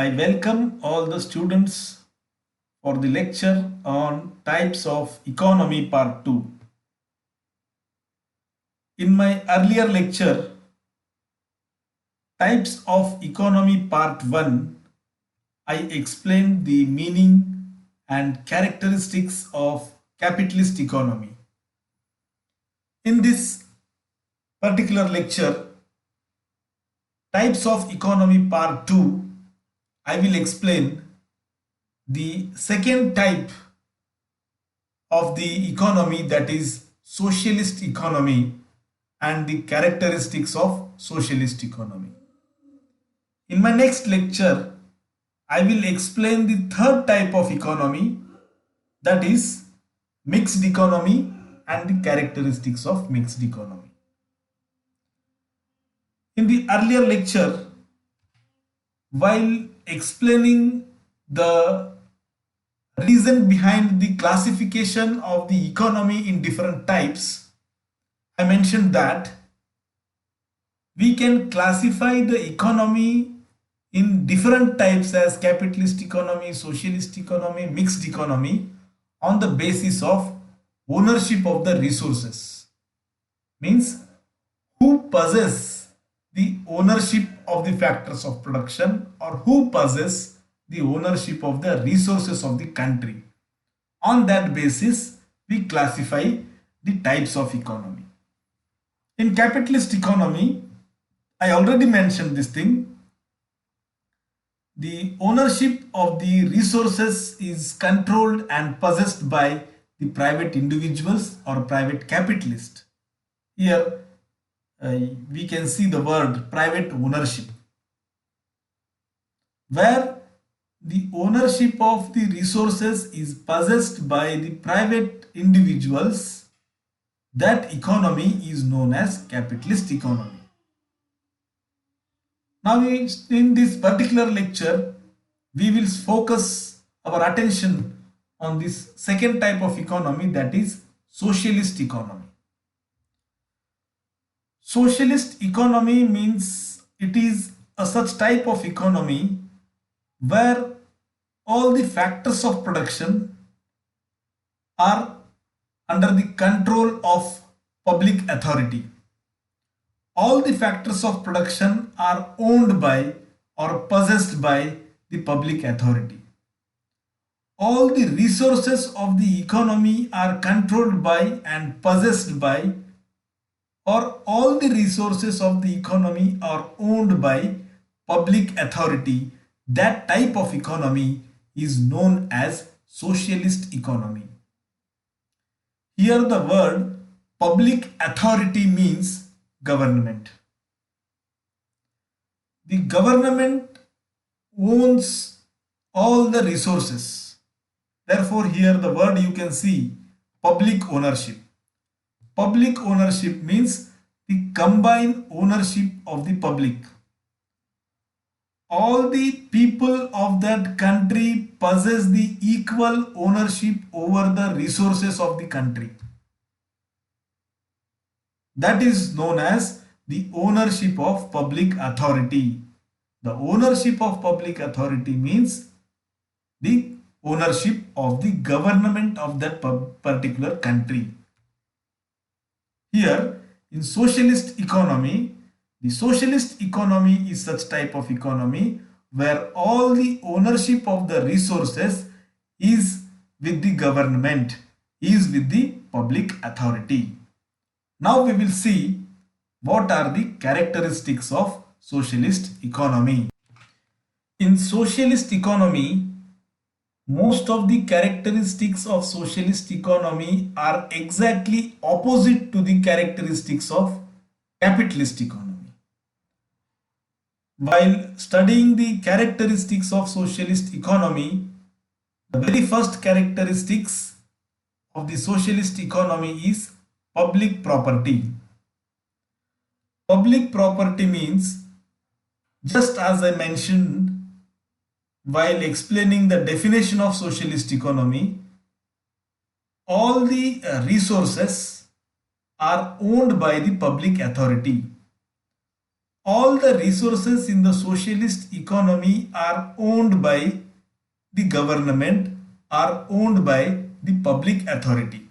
I welcome all the students for the lecture on types of economy part 2. In my earlier lecture, types of economy part 1, I explained the meaning and characteristics of capitalist economy. In this particular lecture, types of economy part 2, I will explain the second type of the economy, that is socialist economy, and the characteristics of socialist economy. In my next lecture, I will explain the third type of economy, that is mixed economy, and the characteristics of mixed economy. In the earlier lecture, while explaining the reason behind the classification of the economy in different types, I mentioned that we can classify the economy in different types as capitalist economy, socialist economy, mixed economy on the basis of ownership of the resources. Means who possess the ownership of the factors of production, or who possess the ownership of the resources of the country. On that basis, we classify the types of economy. In capitalist economy, I already mentioned this thing. The ownership of the resources is controlled and possessed by the private individuals or private capitalists. Here we can see the word private ownership, where the ownership of the resources is possessed by the private individuals. That economy is known as capitalist economy. Now in this particular lecture, we will focus our attention on this second type of economy, that is socialist economy. Socialist economy means it is a such type of economy where all the factors of production are under the control of public authority. All the factors of production are owned by or possessed by the public authority. All the resources of the economy are controlled by and possessed by, or all the resources of the economy are owned by public authority. That type of economy is known as socialist economy. Here the word public authority means government. The government owns all the resources. Therefore, here the word you can see public ownership. Public ownership means the combined ownership of the public. All the people of that country possess the equal ownership over the resources of the country. That is known as the ownership of public authority. The ownership of public authority means the ownership of the government of that particular country. Here in socialist economy, the socialist economy is such type of economy where all the ownership of the resources is with the government, is with the public authority. Now we will see what are the characteristics of socialist economy. In socialist economy, most of the characteristics of socialist economy are exactly opposite to the characteristics of capitalist economy. While studying the characteristics of socialist economy, the very first characteristics of the socialist economy is public property. Public property means, just as I mentioned while explaining the definition of socialist economy, all the resources are owned by the public authority. all the resources in the socialist economy are owned by the government, are owned by the public authority.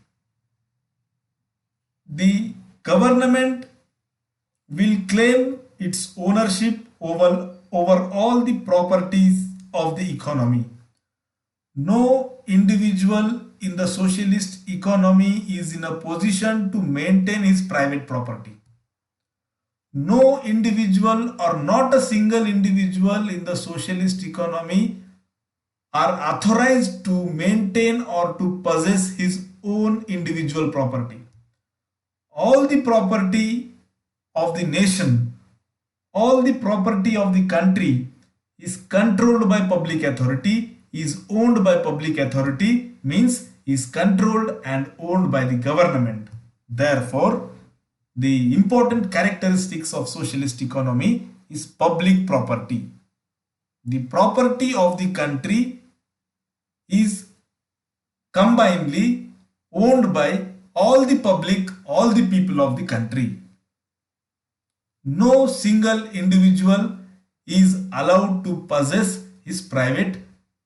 The government will claim its ownership over all the properties of the economy. No individual in the socialist economy is in a position to maintain his private property. No individual or not a single individual in the socialist economy are authorized to maintain or to possess his own individual property. All the property of the nation, all the property of the country is controlled by public authority, is owned by public authority, means is controlled and owned by the government. Therefore, the important characteristics of socialist economy is public property. The property of the country is combinedly owned by all the public, all the people of the country. No single individual is allowed to possess his private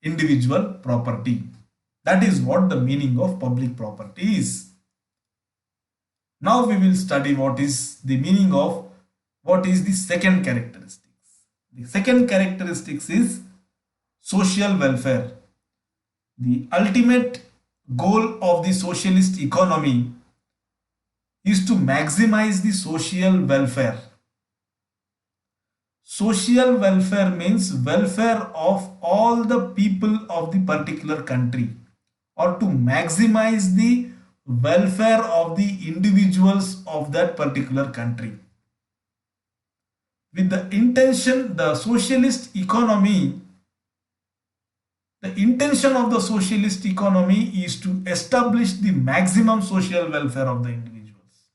individual property. That is what the meaning of public property is. Now we will study what is the meaning of what is the second characteristics. The second characteristics is social welfare. The ultimate goal of the socialist economy is to maximize the social welfare. Social welfare means welfare of all the people of the particular country, or to maximize the welfare of the individuals of that particular country. With the intention, the intention of the socialist economy is to establish the maximum social welfare of the individuals.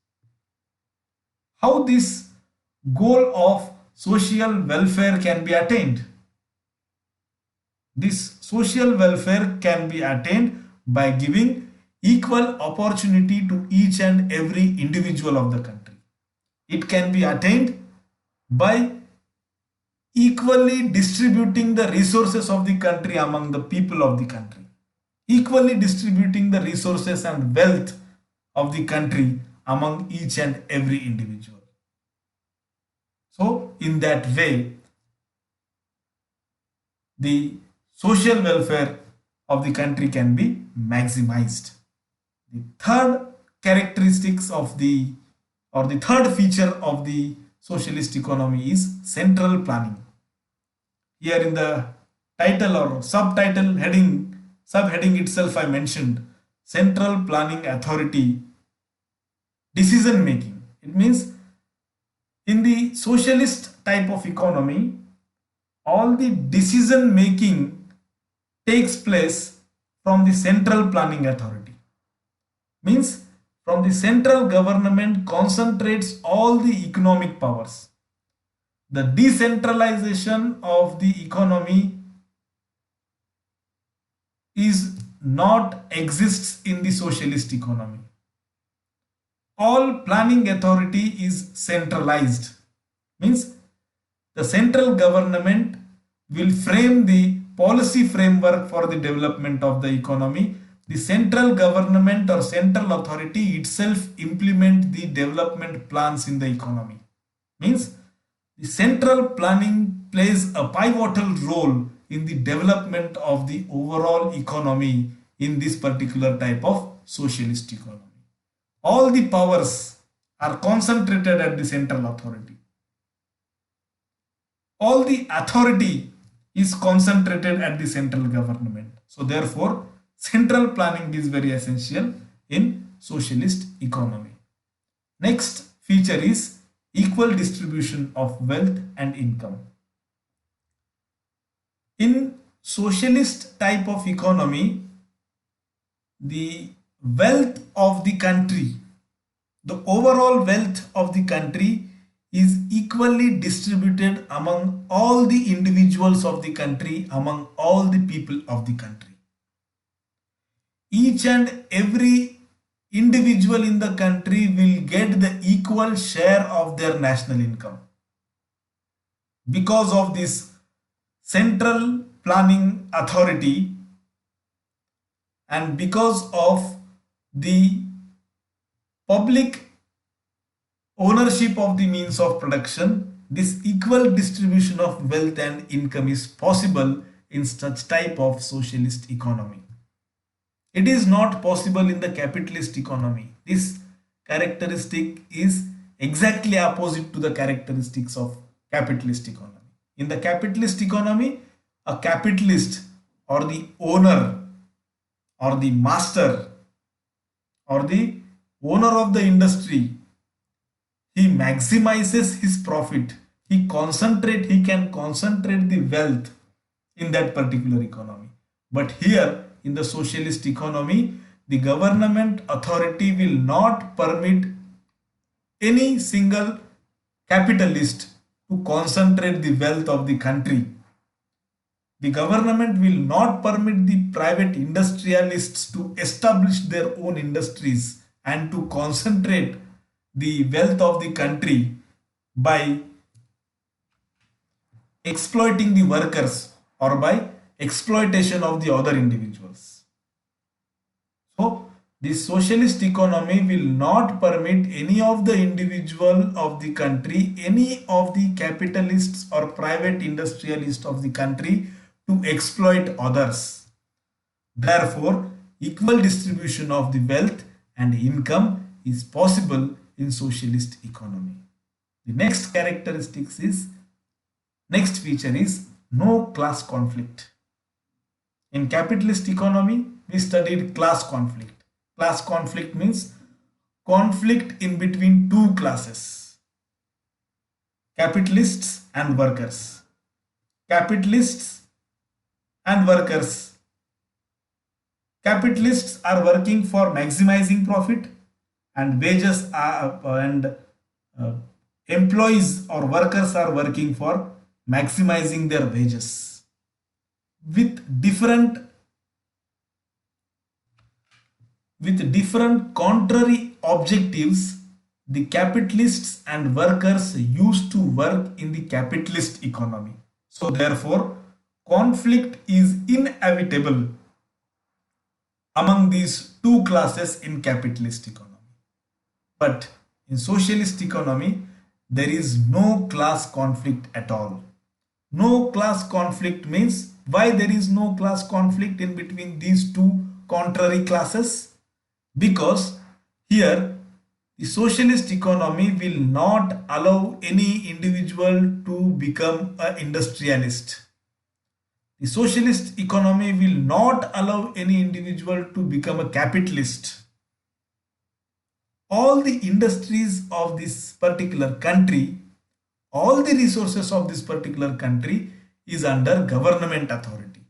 How this goal of social welfare can be attained? This social welfare can be attained by giving equal opportunity to each and every individual of the country. It can be attained by equally distributing the resources of the country among the people of the country. Equally distributing the resources and wealth of the country among each and every individual. So, in that way, the social welfare of the country can be maximized. The third characteristics of the third feature of the socialist economy is central planning. Here in the title or subheading itself I mentioned central planning authority, decision making. It means in the socialist type of economy, all the decision making takes place from the central planning authority. Means from the central government concentrates all the economic powers. The decentralization of the economy is not exists in the socialist economy. All planning authority is centralized. Means the central government will frame the policy framework for the development of the economy. The central government or central authority itself implement the development plans in the economy. Means the central planning plays a pivotal role in the development of the overall economy in this particular type of socialist economy. All the powers are concentrated at the central authority. All the authority is concentrated at the central government. So therefore, central planning is very essential in socialist economy. Next feature is equal distribution of wealth and income. In socialist type of economy, the wealth of the country, the overall wealth of the country is equally distributed among all the individuals of the country, among all the people of the country. Each and every individual in the country will get the equal share of their national income. because of this central planning authority and because of the public ownership of the means of production, this equal distribution of wealth and income is possible in such type of socialist economy. It is not possible in the capitalist economy. This characteristic is exactly opposite to the characteristics of capitalist economy. In the capitalist economy, a capitalist or the owner or the master or the owner of the industry, he maximizes his profit. He can concentrate the wealth in that particular economy. But here in the socialist economy, the government authority will not permit any single capitalist to concentrate the wealth of the country. The government will not permit the private industrialists to establish their own industries and to concentrate the wealth of the country by exploiting the workers or by exploitation of the other individuals. So, the socialist economy will not permit any of the individual of the country, any of the capitalists or private industrialists of the country to exploit others. Therefore, equal distribution of the wealth and income is possible in socialist economy. The next next feature is no class conflict. In capitalist economy, we studied class conflict. Class conflict means conflict in between two classes, capitalists and workers. Capitalists and workers. Capitalists are working for maximizing profit and wages are, employees or workers are working for maximizing their wages. With different contrary objectives, the capitalists and workers used to work in the capitalist economy. So therefore, conflict is inevitable among these two classes in capitalist economy. But in socialist economy, there is no class conflict at all. No class conflict means why there is no class conflict in between these two contrary classes? Because here the socialist economy will not allow any individual to become an industrialist. The socialist economy will not allow any individual to become a capitalist. All the industries of this particular country, all the resources of this particular country is under government authority.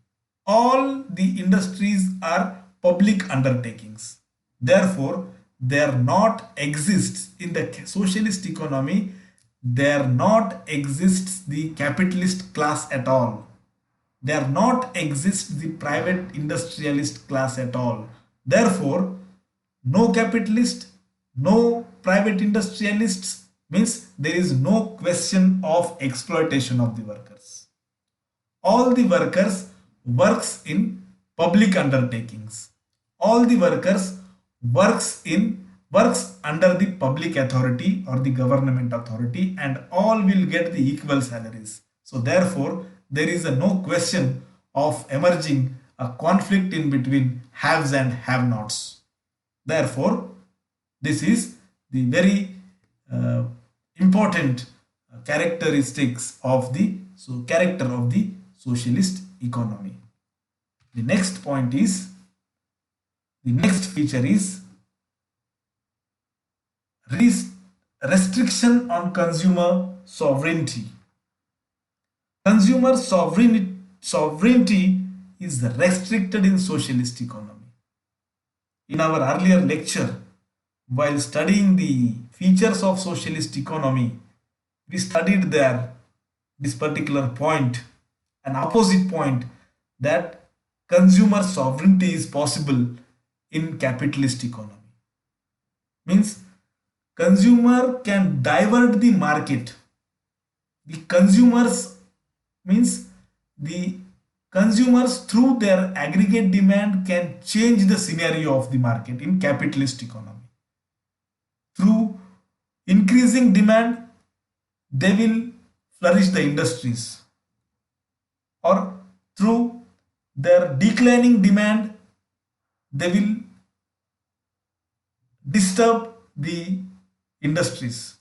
All the industries are public undertakings. Therefore, there not exists in the socialist economy, there not exists the capitalist class at all. There not exists the private industrialist class at all. Therefore, no capitalist, no private industrialists means there is no question of exploitation of the workers. All the workers works in public undertakings. All the workers works under the public authority or the government authority, and all will get the equal salaries. So therefore, there is no question of emerging a conflict in between haves and have-nots. Therefore, this is the very important characteristics of the character of the socialist economy. The next point is, the next feature is restriction on consumer sovereignty. Consumer sovereignty is restricted in socialist economy. In our earlier lecture, while studying the features of socialist economy, we studied there this particular point, an opposite point, that consumer sovereignty is possible in capitalist economy. Means consumer can divert the market. The consumers means the consumers through their aggregate demand can change the scenario of the market in capitalist economy. Through increasing demand, they will flourish the industries, or through their declining demand, they will disturb the industries.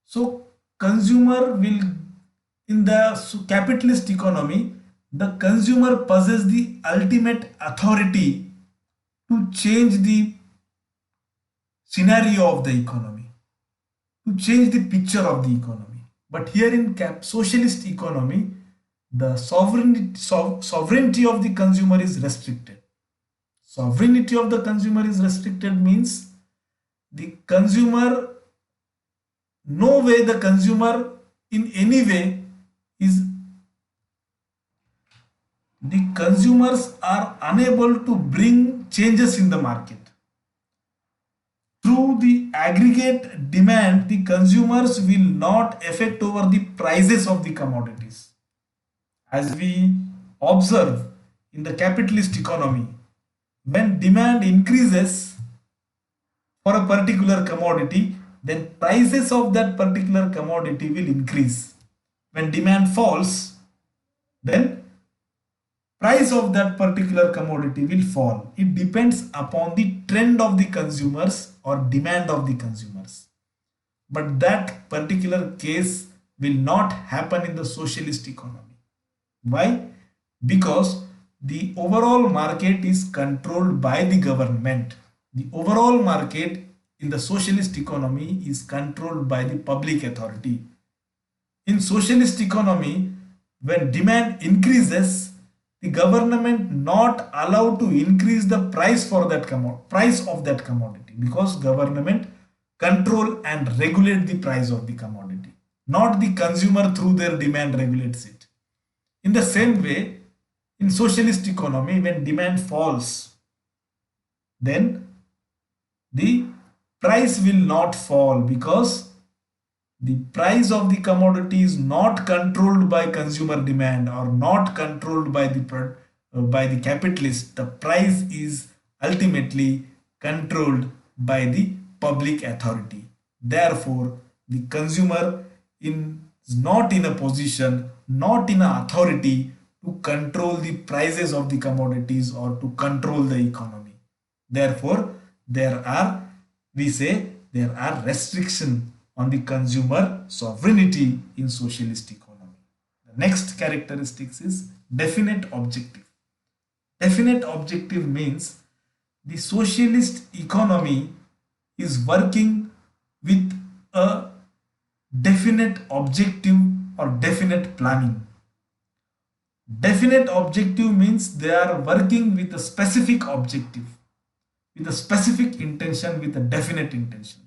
So consumer will, in the capitalist economy, the consumer possesses the ultimate authority to change the scenario of the economy, to change the picture of the economy. But here in socialist economy, the sovereignty of the consumer is restricted. Sovereignty of the consumer is restricted means the consumer, no way the consumer in any way is, the consumers are unable to bring changes in the market. Through the aggregate demand, the consumers will not affect over the prices of the commodities. As we observe in the capitalist economy, when demand increases for a particular commodity, then prices of that particular commodity will increase. When demand falls, then price of that particular commodity will fall. It depends upon the trend of the consumers or demand of the consumers. But that particular case will not happen in the socialist economy. Why? Because the overall market is controlled by the government. The overall market in the socialist economy is controlled by the public authority. In socialist economy, when demand increases, the government not allowed to increase the price for that price of that commodity, because government control and regulate the price of the commodity, not the consumer through their demand regulates it. In the same way, in socialist economy, when demand falls, then the price will not fall, because the price of the commodity is not controlled by consumer demand or not controlled by the capitalist. The price is ultimately controlled by the public authority. Therefore, the consumer is not in a position, not in an authority to control the prices of the commodities or to control the economy. Therefore, we say there are restrictions on the consumer sovereignty in socialist economy. The next characteristics is definite objective. Definite objective means the socialist economy is working with a definite objective or definite planning. Definite objective means they are working with a specific objective, with a specific intention, with a definite intention.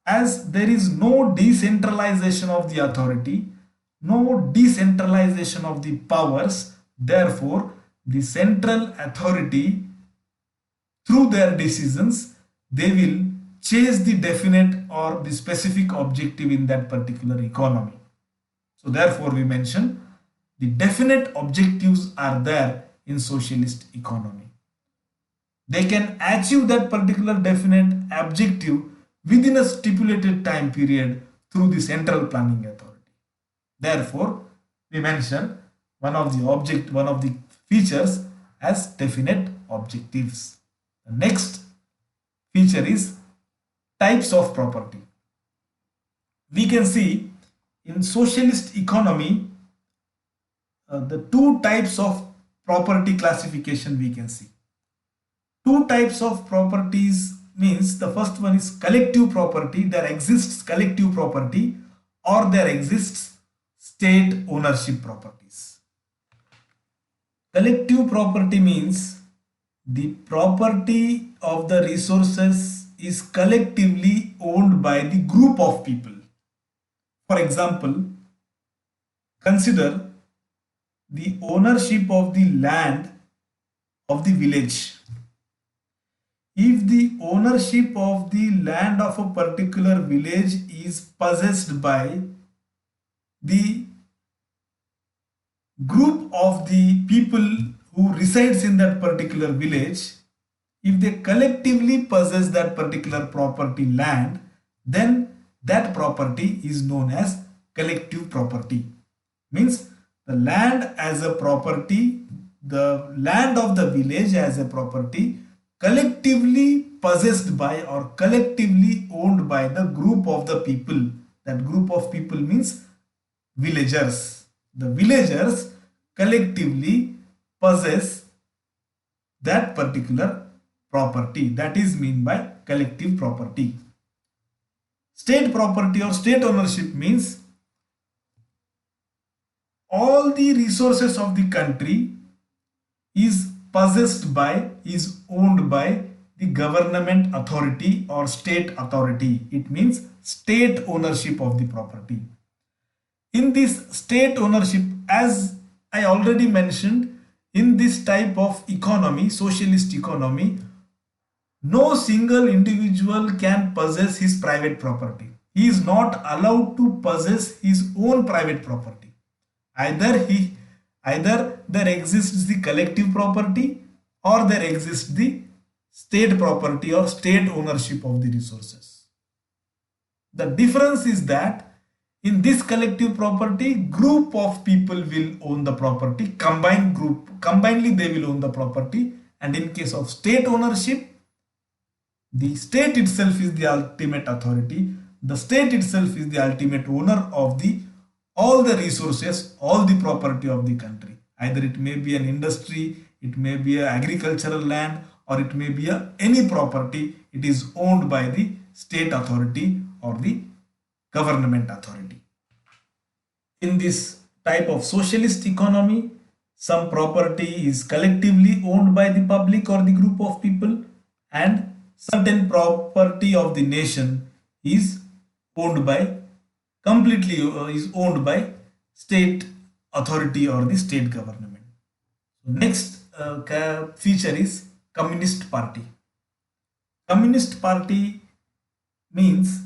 As there is no decentralization of the authority, no decentralization of the powers, therefore the central authority, through their decisions, they will chase the definite or the specific objective in that particular economy. So therefore we mention the definite objectives are there in socialist economy. They can achieve that particular definite objective within a stipulated time period through the central planning authority. Therefore, we mention one of the features as definite objectives. The next feature is types of property. We can see in socialist economy the two types of property classification we can see. Two types of properties means the first one is collective property. There exists collective property or there exists state ownership properties. Collective property means the property of the resources is collectively owned by the group of people. For example, consider the ownership of the land of the village. if the ownership of the land of a particular village is possessed by the group of the people who resides in that particular village, if they collectively possess that particular property land, then that property is known as collective property. Means the land as a property, the land of the village as a property collectively possessed by or collectively owned by the group of the people. That group of people means villagers. The villagers collectively possess that particular property. That is meant by collective property. State property or state ownership means all the resources of the country is possessed by, is owned by the government authority or state authority. It means state ownership of the property. In this state ownership, as I already mentioned, in this type of economy, socialist economy, no single individual can possess his private property. He is not allowed to possess his own private property. Either there exists the collective property or there exists the state property or state ownership of the resources. The difference is that in this collective property, group of people will own the property, combinedly they will own the property, and in case of state ownership, the state itself is the ultimate authority. The state itself is the ultimate owner of all the resources, all the property of the country. Either it may be an industry, it may be an agricultural land, or it may be any property. It is owned by the state authority or the government authority. In this type of socialist economy, some property is collectively owned by the public or the group of people, and certain property of the nation is owned by state authority or the state government. Next feature is Communist Party. Communist Party means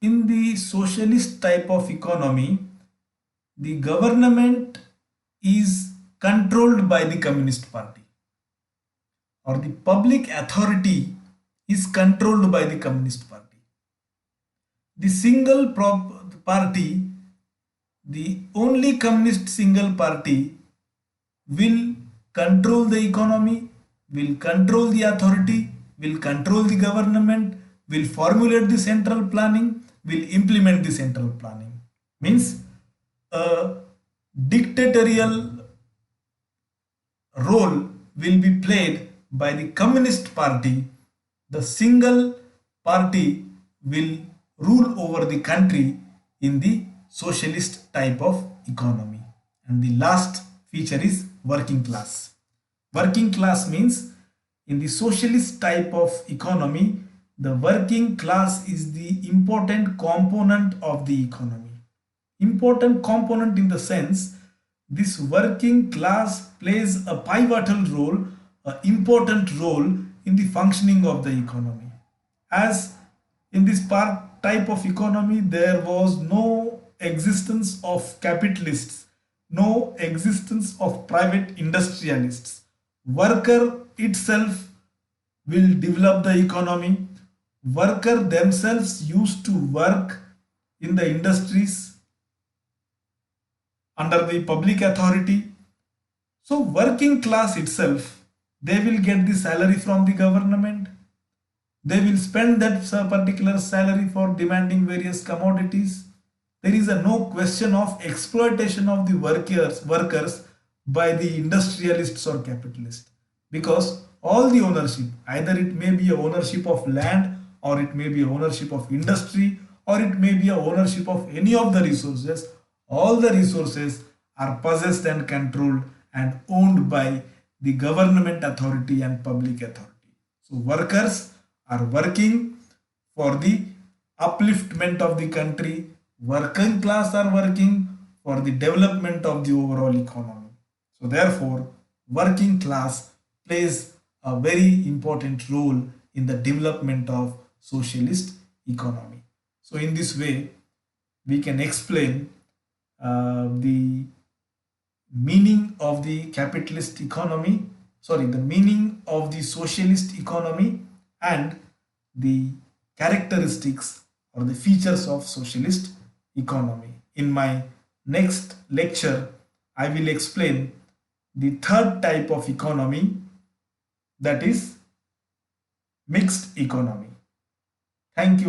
in the socialist type of economy, the government is controlled by the Communist Party, or the public authority is controlled by the Communist Party. The single party, the only communist single party will control the economy, will control the authority, will control the government, will formulate the central planning, will implement the central planning. Means a dictatorial role will be played by the Communist Party. The single party will rule over the country in the socialist type of economy. And the last feature is working class. Working class means in the socialist type of economy, the working class is the important component of the economy. Important component in the sense, this working class plays a pivotal role, an important role in the functioning of the economy. As in this type of economy, there was no existence of capitalists, no existence of private industrialists. Worker itself will develop the economy. Worker themselves used to work in the industries under the public authority. So working class itself, they will get the salary from the government. They will spend that particular salary for demanding various commodities. There is no question of exploitation of the workers by the industrialists or capitalists, because all the ownership, either it may be a ownership of land, or it may be a ownership of industry, or it may be a ownership of any of the resources, all the resources are possessed and controlled and owned by the government authority and public authority. So workers are working for the upliftment of the country. Working class are working for the development of the overall economy. So therefore, working class plays a very important role in the development of socialist economy. So in this way, we can explain the meaning of the capitalist economy, the meaning of the socialist economy, and the characteristics or the features of socialist economy. In my next lecture, I will explain the third type of economy, that is mixed economy. Thank you.